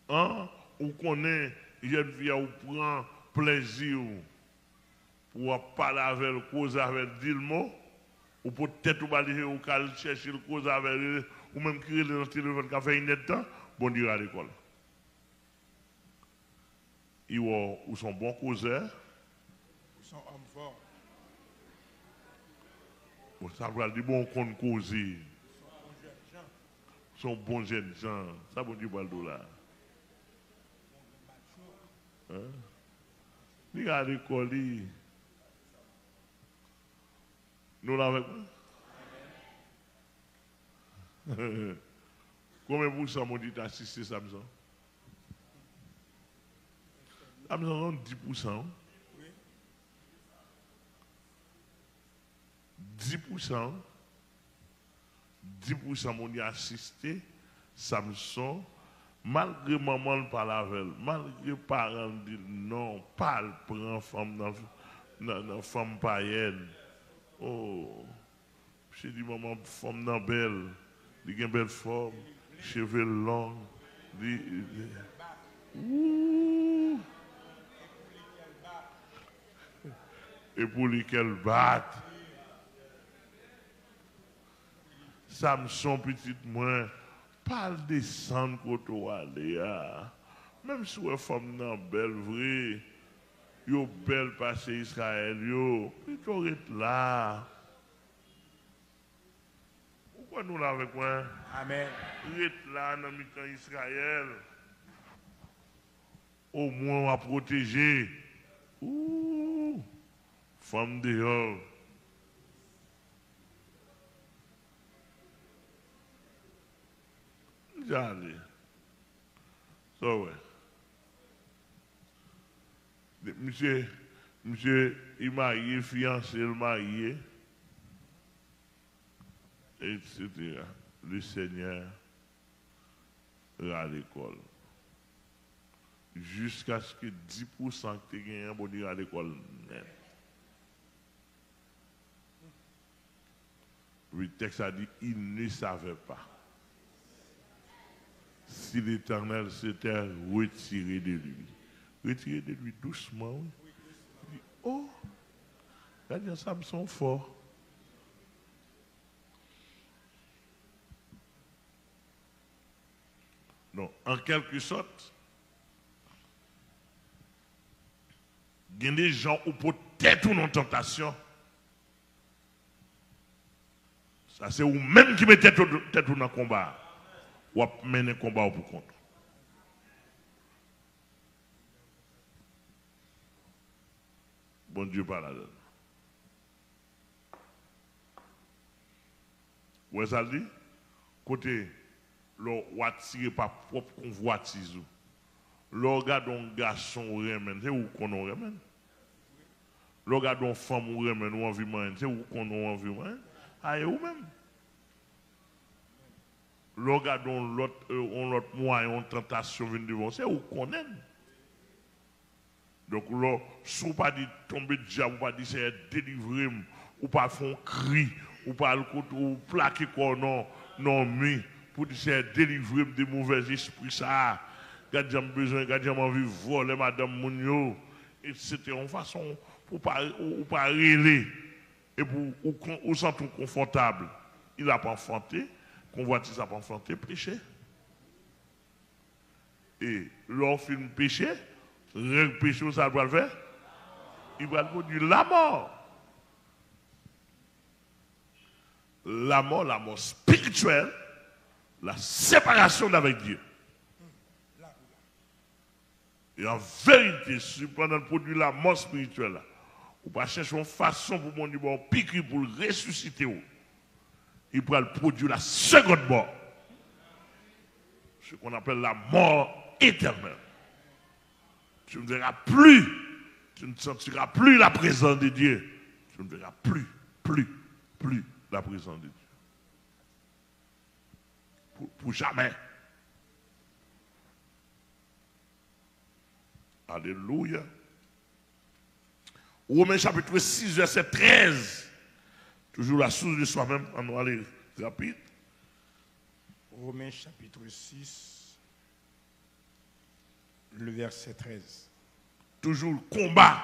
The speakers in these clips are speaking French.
Hein? Ou connaît, jeune fille, ou prend plaisir pour parler avec elle, cause avec elle, dire le mot, ou peut-être ou balayer ou chercher le cause avec elle, ou même crier dans le téléphone qui a fait une temps, bon dire à l'école. Ils sont bons causeurs. Ils sont hommes forts. Bon, ça veut dire bon qu'on causer. Ils sont bons jeunes gens. Ça veut dire baldo là. Hein? Ils à l'école. Nous l'avons. Combien de pourcents m'ont dit d'assister Samson? Samson, 10%. 10%. 10% m'ont dit assisté Samson. Malgré maman ne parle avec elle, malgré parents disent non, parle, prend femme dans femme païenne. Oh, j'ai dit maman, femme dans belle, il a une belle forme, cheveux longs, ouh. Et pour lui qu'elle batte. Samson, petite moins, parle descendre côté aller. Même si vous êtes femme dans belle, vrai, yo belle passé Israël, yo, plutôt être là. Pourquoi nous là avec moi? Amen. Être là dans le temps Israël. Au moins, on va protéger. Ouh, femme dehors. J'allais. So, ouais. Monsieur, il marié, fiancé, il marié, etc. Le Seigneur à l'école. Jusqu'à ce que 10% que tu gagnes pour dire à l'école net. Le texte a dit, il ne savait pas si l'Éternel s'était retiré de lui. Retiré de lui doucement. Oui. Il dit, oh, regardez, Samson fort. Donc, en quelque sorte, il y a des gens qui peut-être une tentation. Ça, c'est vous-même qui mettez tête dans le combat. Ou à mener le combat pour compte. Bon Dieu par là. Où est-ce que ça dit? Côté, l'on va tirer par propre convoitise. L'on regarde un garçon ou remen, c'est où qu'on remen. L'on regarde une femme ou remen ou envie man, c'est où qu'on envie man. Aïe ou même. L'on regarde l'autre moyen, une tentation vient devant, c'est où qu'on aime. Donc, là, si vous pas dit tomber de diable, ou pas dit c'est délivrer, ou pas faire un cri, ou pas ou plaquer quoi, non, mais, pour dire c'est délivrer des mauvais esprits, ça, j'ai besoin, j'ai envie de voler madame Mounio, etc. En façon, pour pas rêler, et pour ou sentir confortable, il n'a pas enfanté, convoitise n'a pas enfanté, péché. Et lorsqu'il fait péché, le péché, ça doit le faire. Il va le produire la mort. La mort spirituelle, la séparation d'avec Dieu. Et en vérité, si pendant le produit la mort spirituelle, ou pas chercher une façon pour mon Dieu, piquer pour le ressusciter, il pourra le produire la seconde mort. Ce qu'on appelle la mort éternelle. Tu ne verras plus, tu ne sentiras plus la présence de Dieu. Tu ne verras plus la présence de Dieu. Pour jamais. Alléluia. Romains chapitre 6, verset 13. Toujours la source de soi-même, on va aller rapide. Romains chapitre 6. Le verset 13. Toujours le combat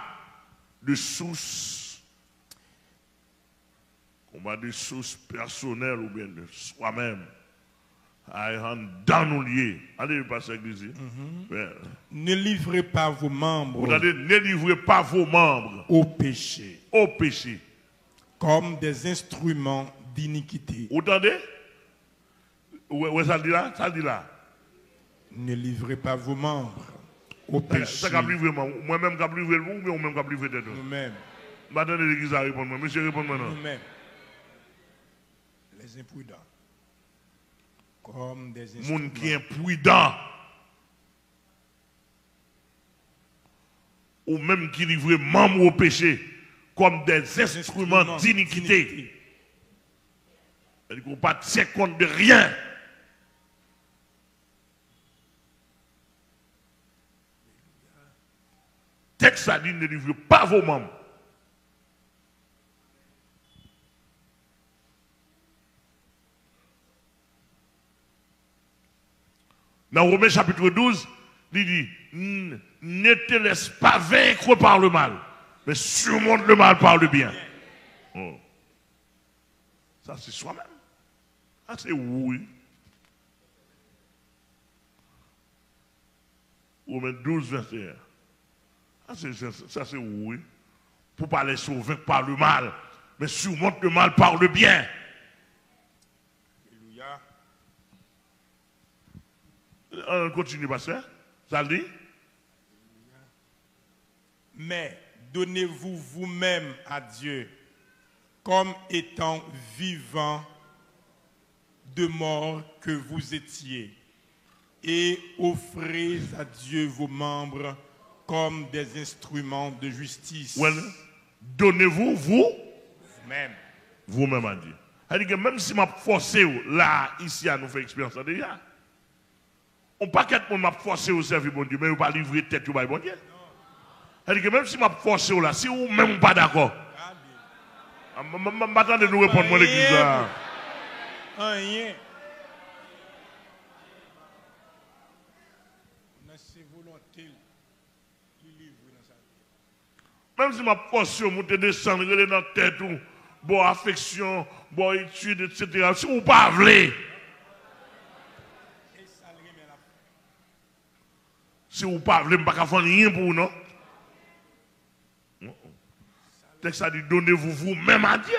de source. Combat de source personnelle ou bien de soi-même. Dans nos liés. Allez, passer l'église. Ne livrez pas vos membres Ne livrez pas vos membres au péché. Au péché. Comme des instruments d'iniquité. Vous entendez? Ouais, ça dit là? Ça dit là. Ne livrez pas vos membres au péché. Ça cap livrer moi-même cap livrer vous ou bien moi-même cap livrer tête. Nous-mêmes. Maintenant l'église a répondre moi. Monsieur répond maintenant. Nous-mêmes. Les imprudents. Comme des instruments. Moun qui est imprudent. Ou même qui livre membres au péché comme des instruments d'iniquité. C'est-à-dire qu'on ne pas tient compte de rien. Texte a dit ne livrez pas vos membres. Dans Romains chapitre 12, il dit ne te laisse pas vaincre par le mal, mais surmonte le mal par le bien. Oh. Ça, c'est soi-même. Ça, c'est oui. Romains 12, 21. Ça, c'est oui. Pour pas les sauver par le mal, mais surmonte le mal par le bien. Alléluia. On continue, pasteur. Ça dit? Mais donnez-vous vous-même à Dieu comme étant vivant de mort que vous étiez, et offrez à Dieu vos membres comme des instruments de justice. Well, donnez-vous vous-même. Vous-même à Dieu. C'est-à-dire que même si je forcé là, ici, à nous faire expérience déjà, on pas qu'être monde m'a forcé au service bon Dieu, mais on pas livrer tête au bon Dieu. C'est-à-dire que même si je forcé là, si vous même pas d'accord, m'attendez de nous répondre mon l'église là. Rien. On a ses volontés qui livrent dans sa vie. Même si je forcé monter descendre dans la tête ou bon affection, bon étude, etc. Si vous pas voulez. Si vous ne parlez pas, vous ne faire rien pour vous, non? Le texte a dit, donnez-vous vous-même à Dieu.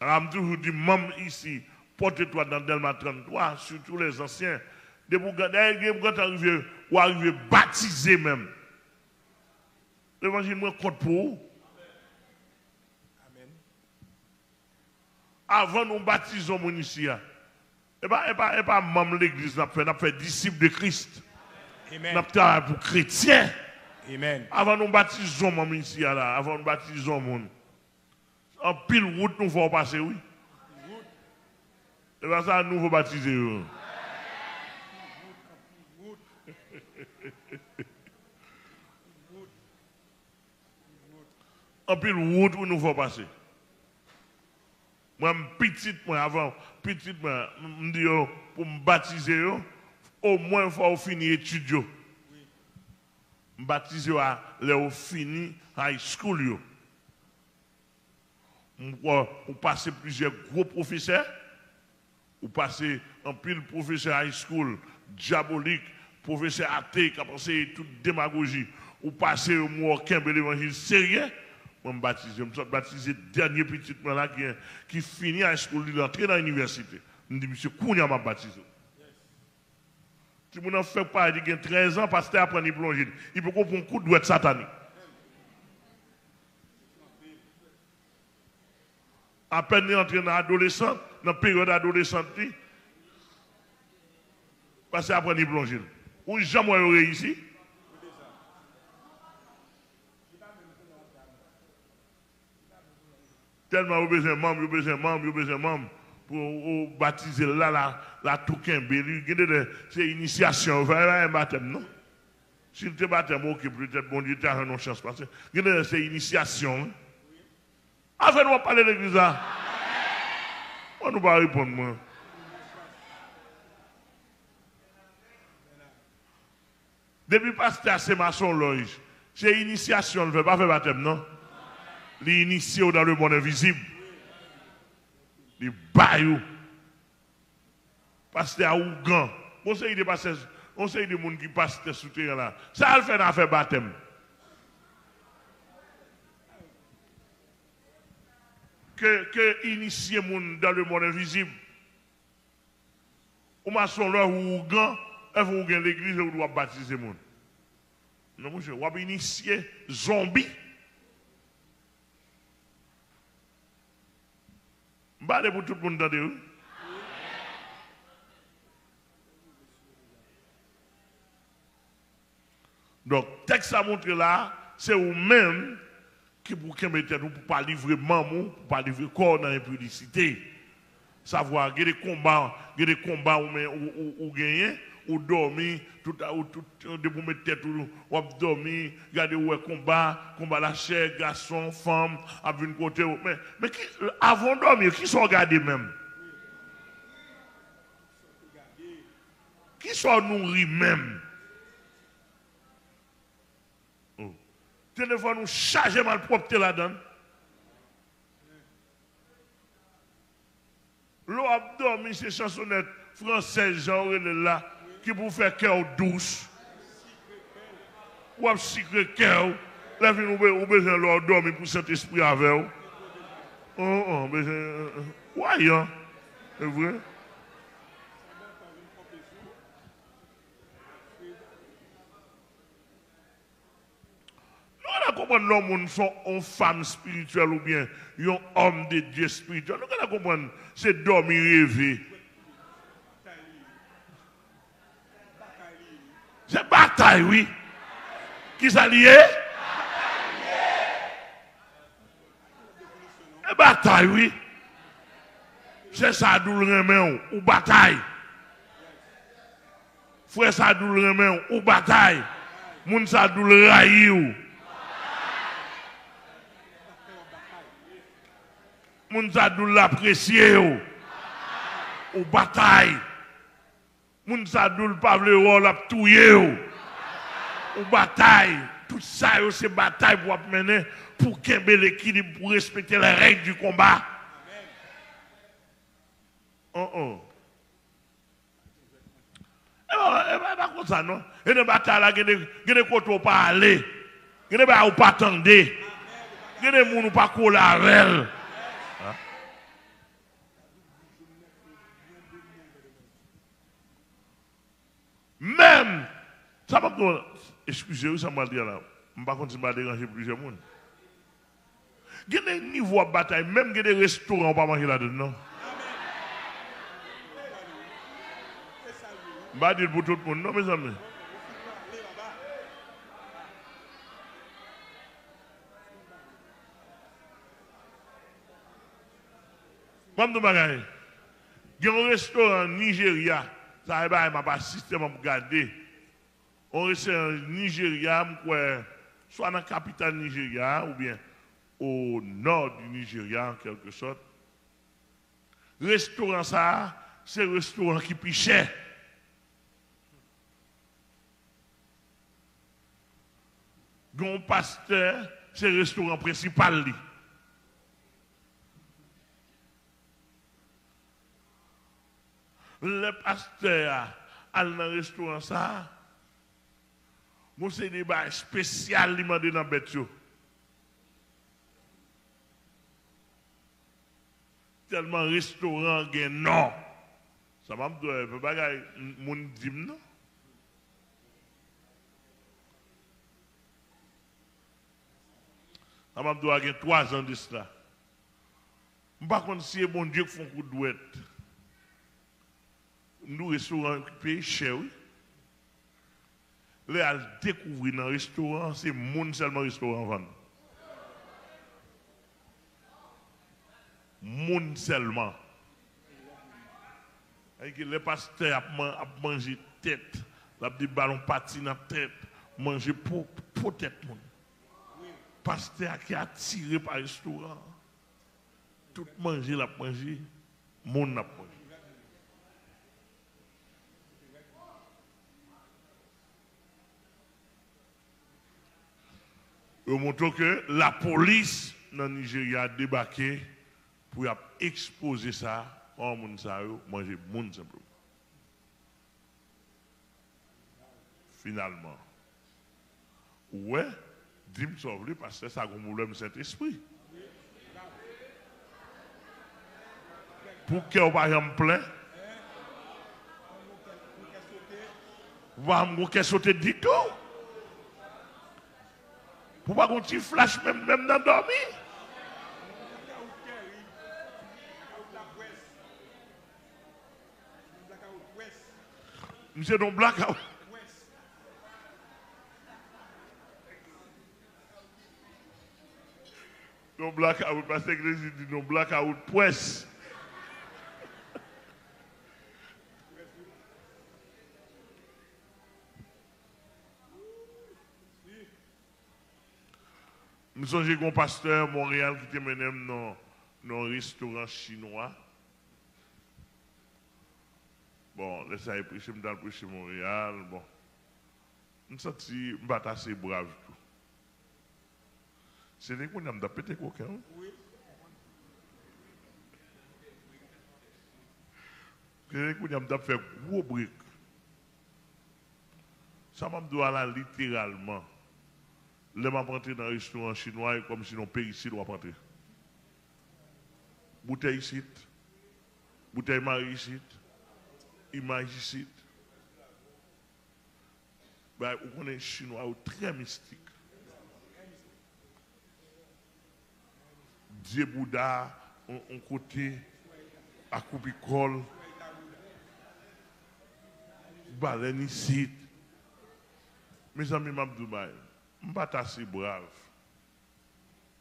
Alors, je toujours dis, maman ici, porte-toi dans Delma 33, surtout les anciens. Dès que vous arrivez, ou arrivez baptisé même. L'évangile me compte pour vous. Amen. Avant nous baptisons mon ici. Et pas membre de l'église, nous avons fait disciples de Christ. Amen. Nous avons travaillé pour chrétiens. Amen. Avant nous baptisons mon ici, là, avant nous baptisons mon. En pile route, nous faut passer, oui. Et bien ça, nous faut baptiser. En pile route, nous faut passer. Moi, avant, me dis pour me baptiser, au moins il faut finir l'étude. Me baptiser à l'heure fini high school. On passe plusieurs gros professeurs, on passe en pile professeur high school, diabolique, professeur athée qui a passé toute démagogie, on passe au mot Kembe l'évangile sérieux. Je me baptise, je me suis baptisé dernier petit là qui finit à l'école, il est entré dans l'université. Je me dis, monsieur, Kounia m'a baptisé. Si vous n'en faites pas, il y a 13 ans, pasteur apprend à plonger. Il peut comprendre un coup de doigt satanique. À peine entré dans l'adolescent, dans la période adolescente, pasteur apprend à plonger. Ou jamais réussi. Tellement vous besoin de membres pour baptiser là, la touquin, c'est initiation, vous un baptême, non? Si tu es baptême, ok, peut-être bon Dieu t'a une chance, parce que c'est initiation. Enfin, nous parler de l'église là. On nous va répondre, moi. Depuis pasteur, c'est maçon loge. C'est initiation, on ne veut pas faire baptême, non? L'initié dans le monde invisible. Les baillots. Pasteur ou grand. Conseil de pasteur, conseil de monde qui passe sous terre là. Ça, elle fait dans faire baptême. Que initier monde dans le monde invisible. Ou maçon là ou grand, il faut que l'église ou doit baptiser monde. Non, monsieur, on va initier zombie. Je vais pour tout le monde dans des rues. Donc, texte à montrer là, c'est vous-même qui pour ne pas livrer maman, pour ne pas livrer corps dans l'impudicité. Savoir, il y a des combats où gagner, ou dormir, tout de pour mettre tête ou dormir, regarder où est combat la chair, garçon, femme, à une côté. Mais avant de dormir, qui sont regardés même? Qui sont nourris même? Oh. Téléphone nous charge mal propre là-dedans. L'eau a dormi, c'est chansonnette française, genre là, qui vous fait cœur douce. Ou un secret cœur. Là, vous avez besoin de l'eau dormir pour cet esprit avec vous. Voyons. C'est vrai? Nous allons comprendre l'homme sont une femme spirituelle ou bien un homme de Dieu spirituel. Nous allons comprendre c'est dormir rêver. C'est bataille, oui. Qui s'allie? C'est bataille, oui. C'est ça d'où le remet ou bataille. Frère ça d'où le remet ou bataille. Moun ça d'où le raï ou. Moun ça d'où l'apprécier ou bataille. Moun sa doul pa vle ou la touye ou bataille. Tout ça c'est bataille pour mener pour kembe l'équilibre, pour respecter les règles du combat. Pas comme ça, non? Et des batailles là, il y a des côtés où pas aller. Il y a des batailles où pas attendre. Il y a des gens où pas coller avec. Même, ça va pas, excusez-moi, ça m'a dit là, je ne vais pas continuer à déranger plusieurs personnes. Il y a des niveaux de bataille, même des restaurants, on ne peut pas manger là-dedans. Je ne vais pas dire pour tout le monde, non, mes amis. Comme de bagaille, il y a un restaurant Nigeria. Ça m'a pas système pour garder. On reste en Nigeria, soit dans la capitale Nigeria ou bien au nord du Nigeria en quelque sorte. Restaurant ça, c'est un restaurant qui est cher. Gon pasteur, c'est le restaurant principal. Le pasteur à dans le restaurant ça, moi c'est des bails spécial demandé dans bête. Tellement restaurant gain non. Ça m'a dit bagay moun dim non. Ça m'a dit gain 3 ans de cela. Par contre si bon Dieu qui font coup de douette. Nous restaurant payé cher oui. Là elle découvrir dans restaurant c'est moun seulement restaurant vendre. Moun seulement. Les pasteurs a mangé tête, la dit ballon parti dans tête, manger pour tête moun. Pasteur qui a tiré par restaurant. Tout manger la manger, moun n'a mangé. Ils montrent que la police dans le Nigeria a débarqué pour exposer ça, en moun sa yo, manger moun simplement. Finalement. Ouais, dis-moi sauver parce que ça a un problème Saint-Esprit. Pour que vous ne pas plein, vous ne pouvez sauter du tout. Pour pas qu'on petit flash même dans dormir. Monsieur dans blackout. Non blackout parce que l'église dit non blackout presse. Nous sommes un pasteur Montréal qui te mené dans un restaurant chinois. Bon, laissez moi prêcher, je vais prêcher Montréal. Bon, je me sens assez brave. C'est des gens qui ont pété coquin. Oui. C'est des gens qui ont fait gros briques. Ça m'a dit là littéralement. Le m'a rentré dans un restaurant chinois comme si nos pays ici doit rentrer. Bouteille ici, bouteille marie ici, image ici. Ben, vous connaissez chinois très mystique. Dieu Bouddha, on côté, à Koubikol, baleine ici. Mes amis, Mabdoubaï, je ne suis pas assez brave.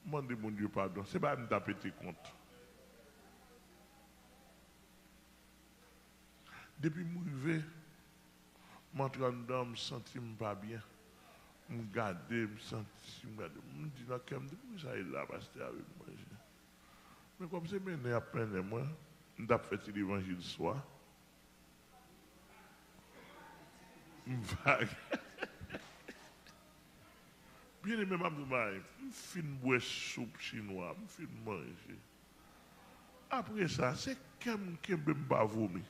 Je demande mon Dieu pardon. Ce n'est pas me péter compte. Depuis que je suis arrivé, je suis dedans, je me sens pas bien. Je me regarde, je me sens, je me dis, depuis ça est là, parce que avec moi. Mais comme c'est mené à peine, moi, je vais faire l'évangile soir. Vague. Bien aimé, je finis de boire soupe chinois, je finis de manger. Après ça, c'est comme qui ne peut pas vomir.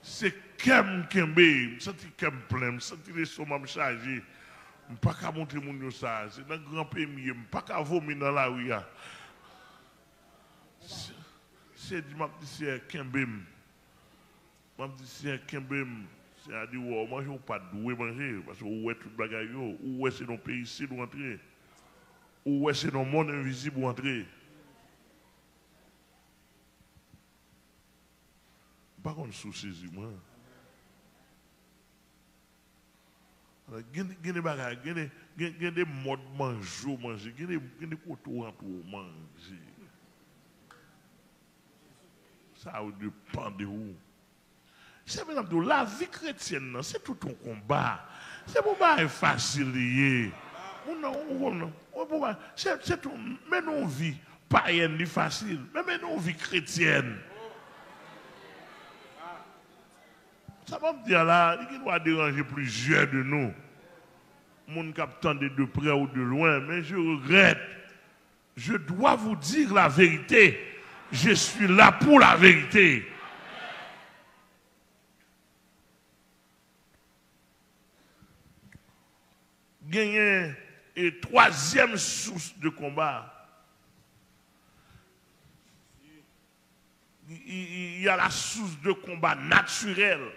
C'est comme qui me senti comme plein, me senti les sommes me charger. Je ne peux pas montrer mon ça. C'est dans le grand pays, je ne peux pas vomir dans la rue. C'est c'est Kembem. C'est Kembem. C'est-à-dire, on mange pas de manger. Parce que on tout le bagage. Ou c'est dans le pays ici pour entrer. Ou c'est dans le monde invisible pour entrer. Pas qu'on sous-saisit, moi. Il y a des bagages, il y a des modes manger, il y a des couteaux pour manger. Ça dépend de où. C'est maintenant la vie chrétienne, c'est tout un combat. C'est pour pas facile. C'est tout. Mais non vie païenne facile, mais non vie chrétienne. Ça va me dire là, il doit déranger plusieurs de nous. Mon cap tendait de près ou de loin, mais je regrette. Je dois vous dire la vérité. Je suis là pour la vérité. Gagner et troisième source de combat. Il y a la source de combat naturelle.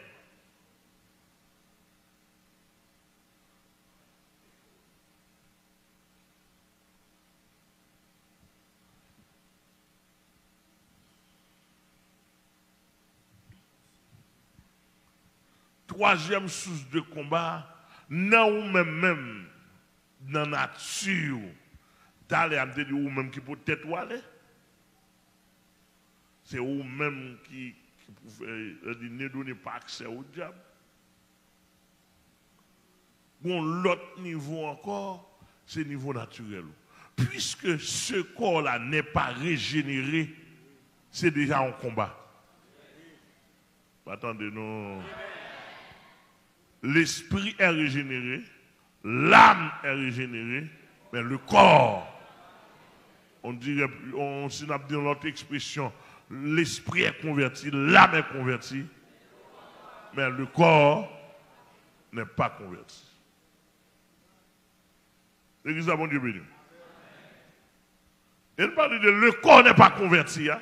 Troisième source de combat, non ou même dans la nature, d'aller à me dire ou même qui peut être ou aller. C'est ou même qui ne donne pas accès au diable. Bon, l'autre niveau encore, c'est niveau naturel. Puisque ce corps-là n'est pas régénéré, c'est déjà un combat. Attendez, non. L'esprit est régénéré, l'âme est régénérée, mais le corps, on dirait, si on a dit l'autre expression, l'esprit est converti, l'âme est convertie, mais le corps n'est pas converti. L'église a bon Dieu béni. Il parle de le corps n'est pas converti. Hein?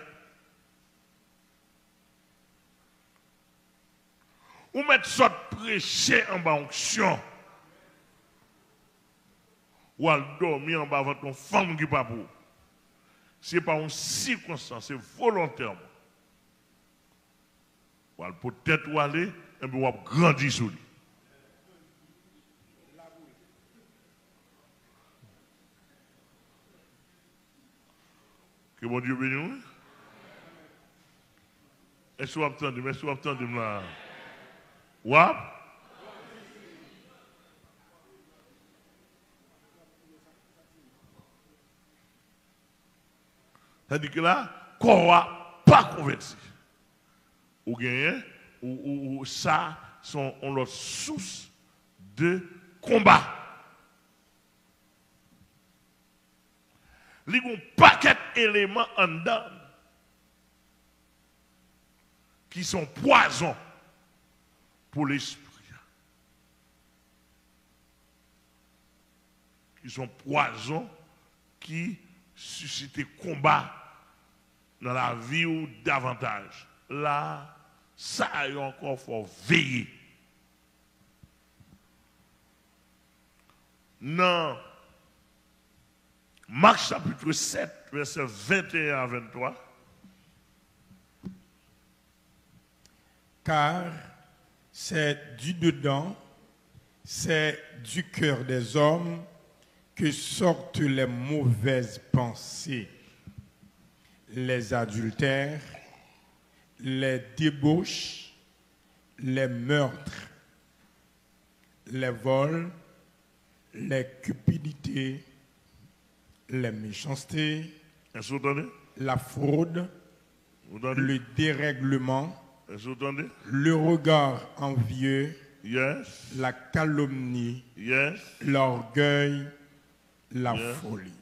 Ou mettre ça prêcher en bas onction. Ou à dormir en bas avec ton femme qui pas pour. Ce n'est pas une circonstance, c'est volontairement. Ou peut-être ou aller, et puis ou grandir sur lui. Que mon Dieu bénisse. Est-ce que vous attendez? Est-ce que vous attendez là? Wap? C'est-à-dire que là, corps pas converti. Ou gagné, ou ça sont leur source de combat. Il y a un paquet d'éléments en dedans qui sont poisons pour l'esprit. Qui sont poisons qui suscitent combat dans la vie ou davantage. Là, ça a encore faut veiller. Non. Marc chapitre 7, verset 21 à 23. Car c'est du dedans, c'est du cœur des hommes que sortent les mauvaises pensées, les adultères, les débauches, les meurtres, les vols, les cupidités, les méchancetés, la fraude, le dérèglement, le regard envieux, la calomnie, l'orgueil, la folie.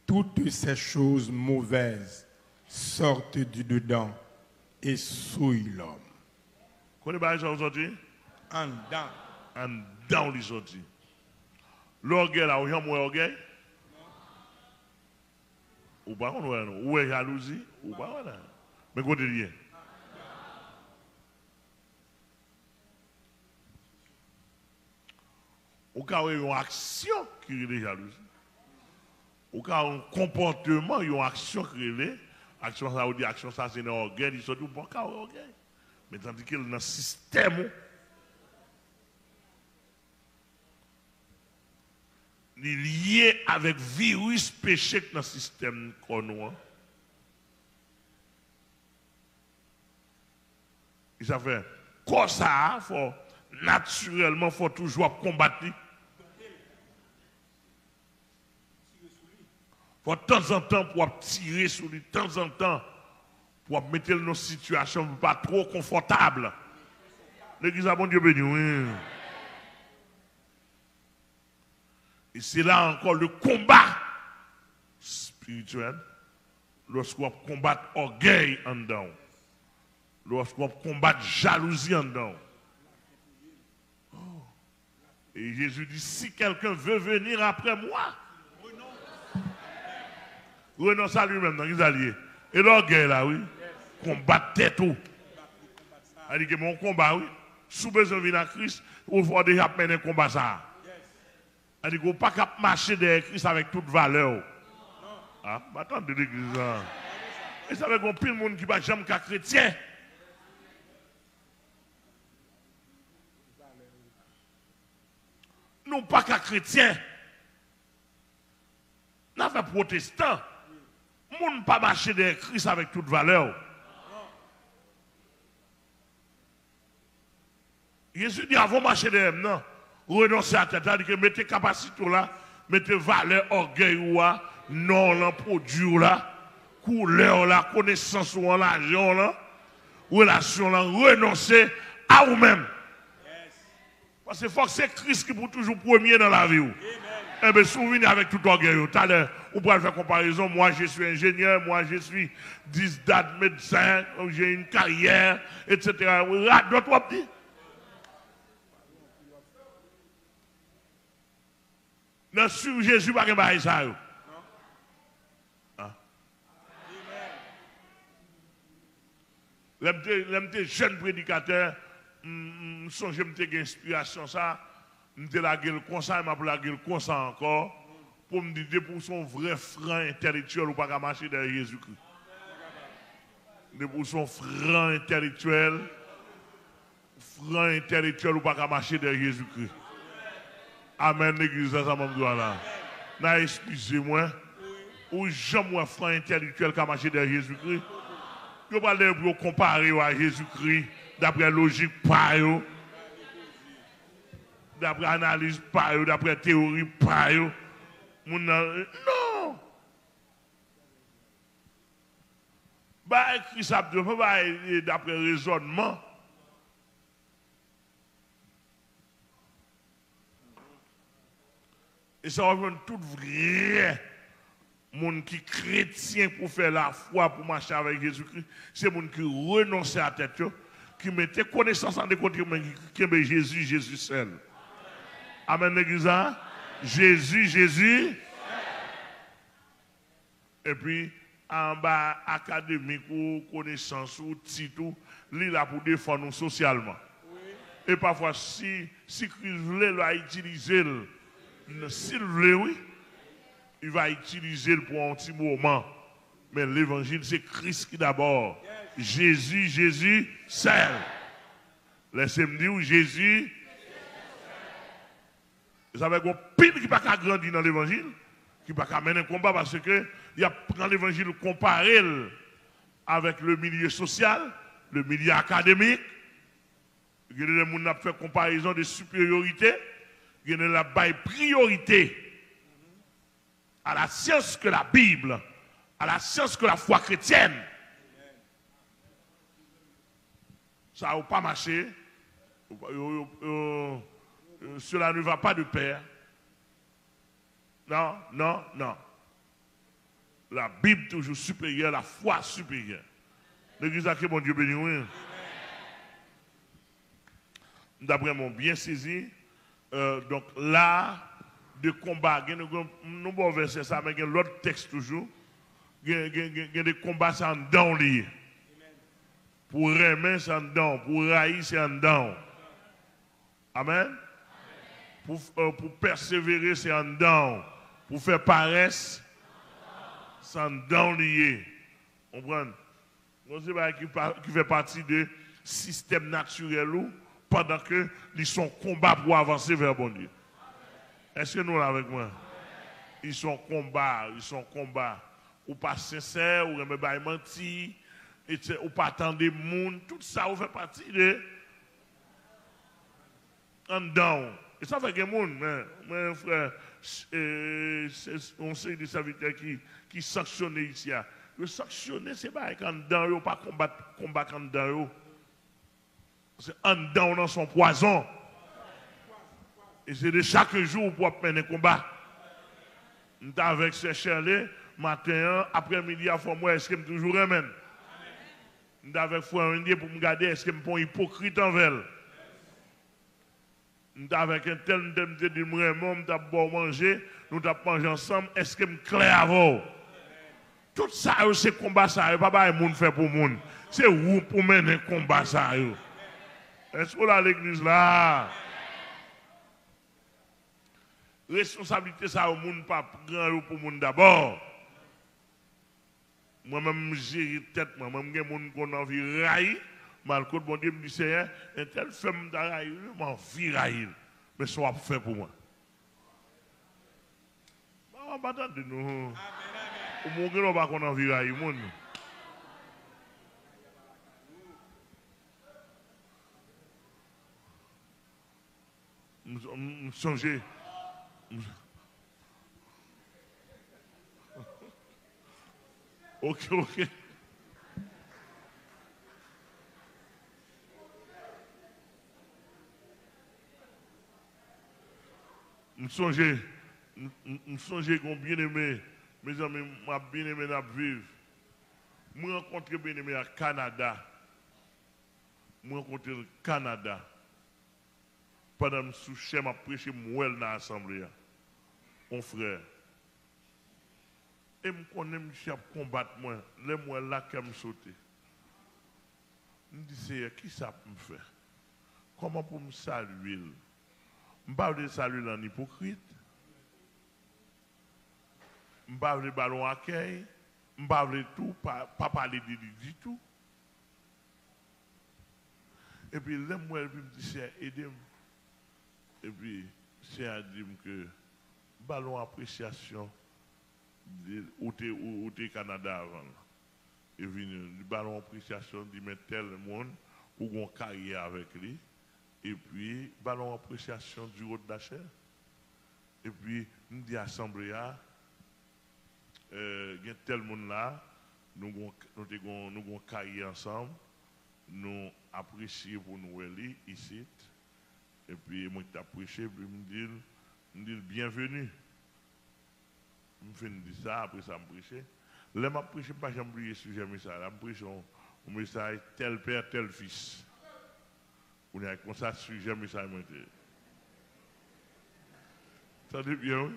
Toutes ces choses mauvaises sortent du dedans et souillent l'homme. Connaissez-vous ça aujourd'hui? En dedans. En dedans les aujourd'hui. L'orgueil là, où il y a moins orgueil? Ou pas, ou est jalousie? Ou pas, voilà. Mais quoi de rien? Ou quand il y a une action qui est de jalousie. Ou quand il y a un comportement, il y a une action qui est de action, ça veut dire action, ça c'est un orgueil, il sont tout bon cas orgueil. Mais tandis que dans le système, il est lié avec virus péché dans le système qu'on a. Et ça fait, comme ça, faut, naturellement, il faut toujours combattre. Faut de temps en temps pour tirer sur lui, de temps en temps pour mettre nos situations pas trop confortables. L'église a bon Dieu béni, oui. Et c'est là encore le combat spirituel. Lorsqu'on combat orgueil en dedans. Lorsqu'on combat jalousie en dedans. Oh. Et Jésus dit, si quelqu'un veut venir après moi, renonce à lui-même dans les alliés. Et l'orgueil là, oui. Combattre tout. C'est-à-dire que mon combat, oui. Sous besoin de venir à Christ, il faut déjà mener un combat ça. C'est-à-dire qu'on ne peut pas marcher derrière Christ avec toute valeur. Ah, attendez l'église. Et ça veut dire qu'il y a pile de monde qui ne va jamais qu'à chrétien. Nous pas qu'à chrétien. Nous sommes protestants. Nous ne pas marcher derrière Christ avec toute valeur. Jésus dit avant de marcher derrière, non. Renoncez à tête, c'est-à-dire que mettez capacité là, mettez valeur, orgueil ou non, là, produit là, couleur là, connaissance ou l'argent là, relation là, renoncer à vous-même. Parce que faut que c'est Christ qui pour toujours premier dans la vie. Eh bien, souvenez avec tout orgueil. Tout à l'heure, on pourrait faire comparaison. Moi, je suis ingénieur, moi, je suis 10 dates médecin, j'ai une carrière, etc. D'autres petits. Non, sur Jésus, pas de ça. J'étais jeune prédicateur, je songe une inspiration ça, je la gueule comme ça, je la gueule comme ça encore, pour me dire pour son vrai frein intellectuel ou pas marcher derrière Jésus-Christ. Pour son frein intellectuel ou pas marcher derrière Jésus-Christ. Amen, l'église, ça m'a dit là. Non, excusez-moi, ou jamais un frein intellectuel qui a marché derrière Jésus-Christ. Je ne vais pas pour comparer à Jésus-Christ d'après logique, d'après analyse, d'après théorie, non! Bah, Christ a dit, d'après raisonnement. Et ça va prendre tout vrai. Monde qui chrétien pour faire la foi, pour marcher avec Jésus-Christ, c'est monde qui renonce à la tête, qui mettait connaissance en des côtés, qui aime Jésus, Jésus seul. Amen, l'église. Jésus. Et puis, en bas, académique ou connaissance ou titre, il est là pour défendre nous socialement. Et parfois, si Christ voulait utiliser, s'il voulait, oui, il va utiliser pour un petit moment. Mais l'évangile, c'est Christ qui d'abord. Jésus, seul. Laissez-moi dire, Jésus. Vous savez qu'on pile qui n'a pas grandi dans l'évangile, qui n'a pas mener un combat parce que il y a dans l'évangile comparé avec le milieu social, le milieu académique. Il y a des gens qui ont fait comparaison de supériorité, il y a la priorité à la science que la Bible, à la science que la foi chrétienne. Ça n'a pas marché. Cela ne va pas de pair. Non. La Bible toujours supérieure, la foi supérieure. L'église a que mon Dieu béni, oui. D'après mon bien saisi, donc là, de combat, il y a un bon verset, ça, mais il y a l'autre texte toujours. Il y a des combats, c'est en dedans lié. Pour aimer, c'est en dedans. Pour haïr, c'est en dedans. Amen. Pour persévérer, c'est en dedans. Pour faire paresse, c'est en dedans lié. On comprend? Qui fait partie du système naturel pendant que ils sont combat pour avancer vers bon Dieu. Est-ce que nous là avec moi? Ils sont combat. Ou pas sincère, ou même pas menti, ou pas attendre des monde. Tout ça, on fait partie de en dedans. Et ça fait que les gens, mes frères, on sait des serviteurs qui sanctionnent ici. Le sanctionner, c'est pas en dedans, ou pas combattre en dedans. C'est en dedans dans son poison. Et c'est de chaque jour pour mener un combat. Nous sommes avec ces Shirley, matin, après-midi, à fois moi, est-ce que je toujours remène? Nous sommes avec Frère Indien pour me garder, est-ce que je suis hypocrite envers elle? Nous sommes avec un tel, nous sommes vraiment, nous avons manger, nous avons mangé ensemble, est-ce que je suis clair avant? Tout ça, c'est combat, ça, pas de monde fait pour monde. C'est vous pour mener un combat, ça. Est-ce que là, l'église là? Responsabilité, ça, au monde, pas grand pour le monde d'abord. Moi-même, j'ai tête, moi-même, j'ai mon qu'on a envie de railler. Malgré bon Dieu me dit, c'est un tel femme d'arailler, je m'en envie de railler. Mais ça va faire pour moi. On va attendre de nous. Au moins, on va qu'on a envie de railler. Ok, ok. Je songe qu'on bien aimé, mes amis, m'a bien aimé à vivre. Je rencontré bien aimé à Canada. Je rencontré au Canada. Pendant que je suis m'a prêché moi dans l'assemblée. Mon frère. Et je connais monsieur à combattre moi, les moi là qui me sauter. Je me dis c'est qui ça peut me faire? Comment pour me saluer? Je ne parle pas de saluer en hypocrite. Je ne parle pas de ballon accueil. Je ne parle pas de tout, pas parler de lui du tout. Et puis, là, moi, elle me dit, c'est aider. Et puis, c'est à dire que ballon appréciation au Canada avant. Et puis, le ballon appréciation dit, mais tel monde, ou on carrière avec lui. Et puis, ballon appréciation du route d'achat. Et puis, nous dit assemblée, il y a tel monde là, nous avons carrière ensemble, nous apprécions pour nous aller ici. Et puis, moi, je prêché, puis me dit bienvenue. Je me fais dire ça, après ça, je prêche. Là, je prêche pas, j'ai oublié le sujet, mais ça, je prêche un message tel père, tel fils. On est comme ça, sujet, mais ça, je me ça dit bien, oui?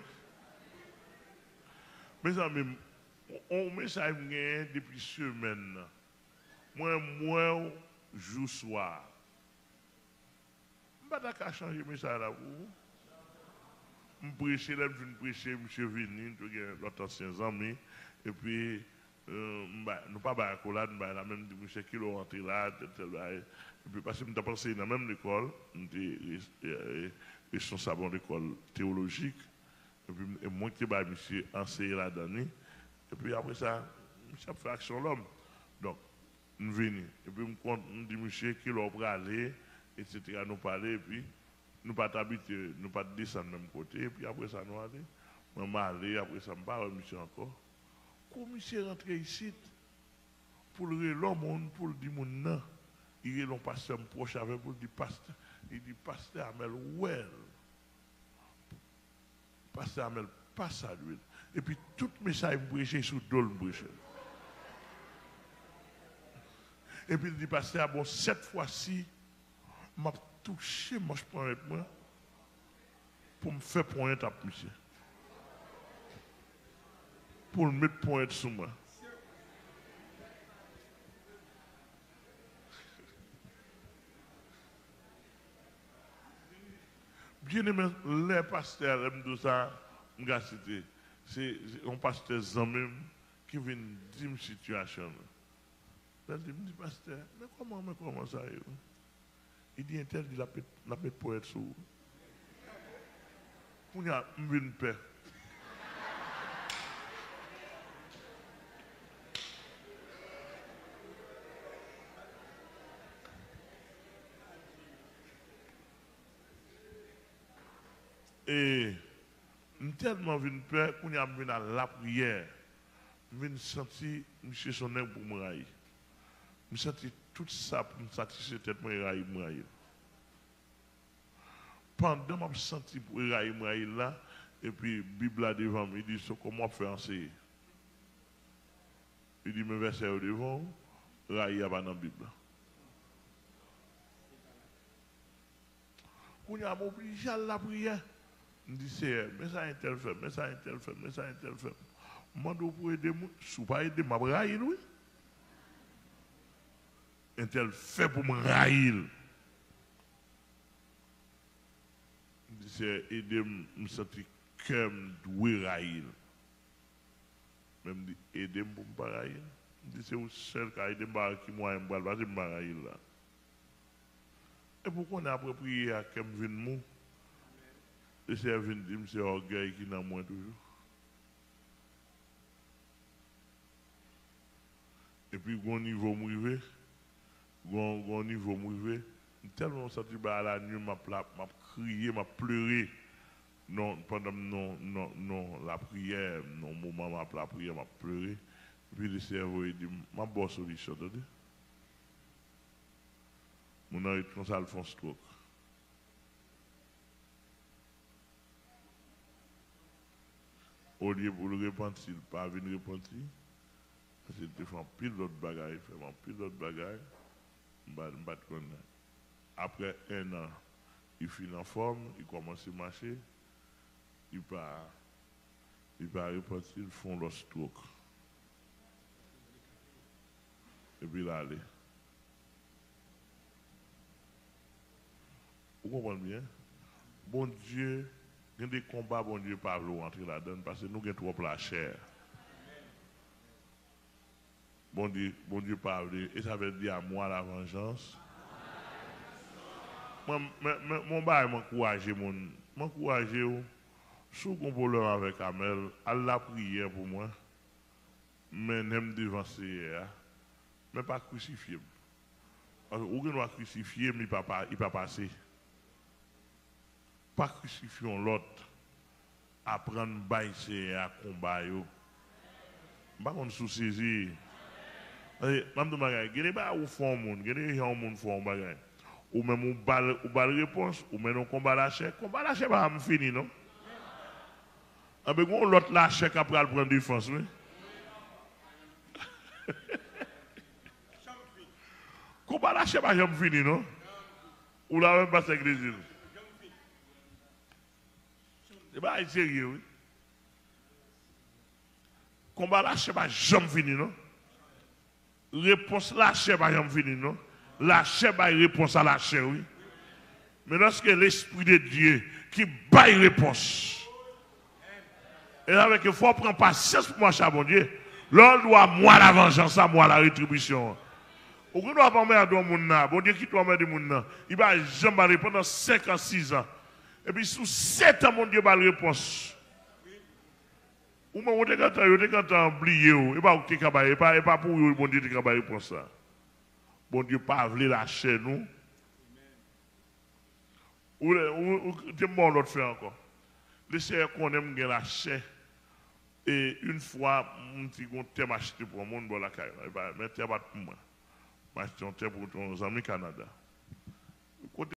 Mes amis, on message depuis semaine. Moi, jour soir. Je ne vais pas changer le message là. Je prêche, là, je prêcher, M. Vini, l'autre ancien ami. Et puis, nous ne pas la accolade, nous la même M. qui est rentré là, et puis parce que nous avons pensé dans la même école, nous sommes savants d'école théologique. Et puis, moi qui vais monsieur enseigner là-dedans. Et puis après ça, je fait action l'homme. Donc, nous venons. Et puis, nous dit monsieur qui l'a aller, etc. Nous parler, et puis, nous pas habiter, nous pas descendre de même côté. Et puis après ça, nous aller. Moi, aller, après ça, je parle monsieur encore. Quand monsieur est rentré ici, pour le l'homme, pour le dire mon nom, il est le pasteur proche avec pour le dire pasteur. Il dit pasteur Amel, well. Pasteur Amel, passe à lui. Et puis tout message prêché sous dol prêché. Et puis il dit pasteur, bon, cette fois-ci, m'a touché, moi je prends avec moi, pour me faire pointer à monsieur. Pour me mettre pointer sur moi. Bien aimé, les pasteurs, c'est un pasteur Zamim qui vient dire une situation. Il dit, pasteur, mais comment ça est? Il dit, interdit la paix pour être sourd. On a une paix. Et nous tellement vu une paix qu'on a venu à la prière. Je viens sentir monsieur son air pour me railler. Je sentis tout ça pour me satisfaire tête moi railler. Pendant que je senti pour railler là, et puis Bible là devant moi, il dit comment faire enseigner. Il dit mes versets au devant, railler pas dans la Bible. On a obligé à la prière. Je dis c'est mais ça interfère, mais ça interfère, mais ça interfère. Moi je pour aider moi, si pas aider m'a railler oui. Intel fait pour me railler. C'est aider me sentir que me doit railler. Même dit aider pour me pas railler. C'est au seul qui aider qui moi me pas me railler là. Et pourquoi on a approprié à comme vinn mou? Et c'est vinn dit c'est orgueil qui n'a moins toujours. Et puis au niveau mouvé, au niveau mouvé, tellement senti à la nuit m'a crié, m'a pleuré. Non pendant non la prière, non moment la prière m'a pleuré Puis le cerveau, il dit, ma bonne solution, attendez. Mon œil, comme ça, le font stroke. Au lieu pour le repentir, il pas venir repentir. Parce qu'il te fait un pile d'autres bagailles, il fait un pile d'autres bagailles. Après un an, il finit en forme, il commence à marcher, il part repentir, ils font le stroke. Et puis là, allez. Vous comprenez bien? Bon Dieu, il y a des combats, bon Dieu, pas vouloir rentrer là-dedans parce que nous avons trop la chair. Bon Dieu, pas vouloir. Et ça veut dire à moi la vengeance. Mon bail m'encourager, m'encourager. Si vous avez un problème avec Amel, elle la prière pour moi. Mais n'aime devancer, mais pas crucifier. Parce que vous pouvez crucifier, mais il ne va pas passer. Pas crucifier l'autre. Apprendre à baisser à combat. Je ne sais pas sous-saisir. Je ne sais pas où font le monde, ou même ou balle réponse, ou même on combat la chair. Combat la chair, va fini, non? Avec l'autre la chair qui après prendre défense, oui. Combat la chair, va fini, non? Ou la même pas l'église. C'est pas sérieux, oui. Combat la chair, va fini, non? Réponse la chair, va fini, non? La chair va réponse à la chair, oui. Mais lorsque l'Esprit de Dieu qui baille réponse, et avec il faut prendre patience pour moi, cher bon Dieu, l'on doit moi la vengeance, à moi la rétribution. Ou qu'on doit pas mettre dans mon nom, bon Dieu qui doit mettre dans mon nom, il va jamais aller pendant 5 ans, 6 ans. Et puis sous 7 ans, mon Dieu va la réponse. Ou même on est quand oublié, et pas pour vous, bon Dieu qui va réponse ça. Bon Dieu, pas voulu lâcher nous. Ou tu m'en l'autre fait encore. Laissez qu'on aime bien lâcher. Et une fois, mon petit thème acheté pour mon bon la caille. Mais tu pas pour moi. J'ai acheté un thème pour nos amis Canada.